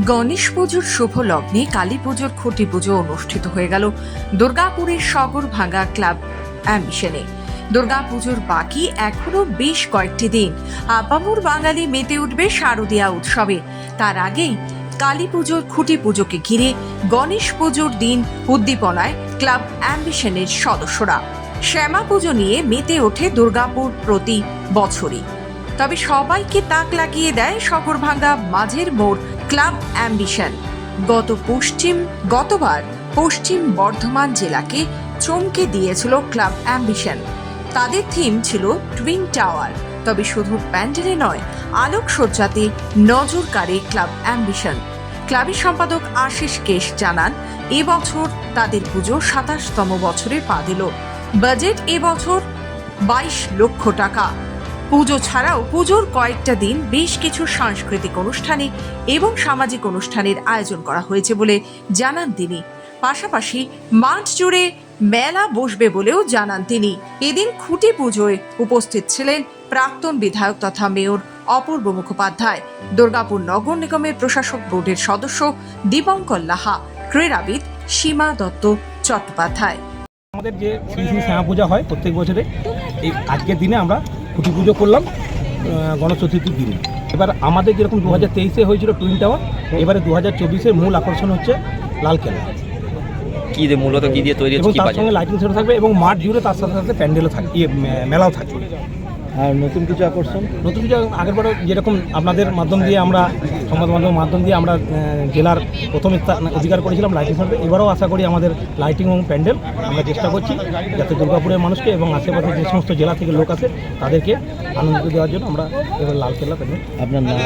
গণেশ পুজোর শুভ লগ্নে কালী পুজোর খুঁটি পুজো অনুষ্ঠিত হয়ে গেল দুর্গাপুরের সগরভাঙ্গা ক্লাব অ্যাম্বিশনে। দুর্গাপুজোর বাকি এখনো বেশ কয়েকটি দিন। আপামর বাঙালি মেতে উঠবে শারদীয়া উৎসবে। তার আগেই কালী পুজোর খুঁটি পুজোকে ঘিরে গণেশ পুজোর দিন উদ্দীপনায় ক্লাব অ্যাম্বিশনের সদস্যরা। শ্যামা পুজো নিয়ে মেতে ওঠে দুর্গাপুর প্রতি বছরই। তবে সবাইকে তাক লাগিয়ে দেয় সগরভাঙ্গা মাঝের মোড় ক্লাব অ্যাম্বিশন। গতবার পশ্চিম বর্ধমান জেলাকে চমকে দিয়েছিল ক্লাব অ্যাম্বিশন। তাদের থিম ছিল টুইন টাওয়ার। তবে শুধু প্যান্ডেলে নয়, আলোকসজ্জাতে নজর কাড়ে ক্লাব অ্যাম্বিশন। ক্লাবের সম্পাদক আশিস কেশ জানান, এবছর তাদের পুজো ২৭তম বছরে পা দিল। বাজেট এবছর ২২ লক্ষ টাকা। পুজো ছাড়াও পুজোর কয়েকটা দিন বেশ কিছু সাংস্কৃতিক অনুষ্ঠানে এবং সামাজিক অনুষ্ঠানের আয়োজন করা হয়েছে বলে জানান তিনি। পাশাপাশি মাঠ জুড়ে মেলা বসবে বলেও জানান তিনি। এদিন খুঁটি পুজোয় উপস্থিত ছিলেন প্রাক্তন বিধায়ক তথা মেয়র অপূর্ব মুখোপাধ্যায়, দুর্গাপুর নগর নিগমের প্রশাসক বোর্ডের সদস্য দীপঙ্কর লাহা, ক্রীড়াবিদ সীমা দত্ত চট্টোপাধ্যায়। আমাদের যে শ্রী শ্রী শ্যামা পূজা হয় প্রত্যেক বছরে, এই আজকের দিনে আমরা খুঁটি পুজো করলাম গণেশ চতুর্থীর দিনে। এবার আমাদের যেরকম 2023-এ হয়েছিল টুইন টাওয়ার, এবারে 2024-এর মূল আকর্ষণ হচ্ছে লালকেল্লা। কি দিয়ে মূলত কি দিয়ে তৈরি এবং হচ্ছে, তার সঙ্গে লাইটিং শো থাকবে এবং মাঠ জুড়ে তার সাথে সাথে প্যান্ডেলও থাকবে, মেলাও থাকবে। আর নতুন কিছু আকর্ষণ? নতুন কিছু আগেরবারও যেরকম আপনাদের মাধ্যম দিয়ে আমরা সংবাদ মাধ্যমের মাধ্যম দিয়ে আমরা জেলার প্রথম স্থান অধিকার করেছিলাম লাইটিং শোতে, এবারও আশা করি আমাদের লাইটিং এবং প্যান্ডেল আমরা চেষ্টা করছি যাতে দুর্গাপুরের মানুষকে এবং আশেপাশে যে সমস্ত জেলা থেকে লোক আসে তাদেরকে আনন্দ দেওয়ার জন্য আমরা এবার লালকেল্লা প্যান্ডেল। আপনার নাম?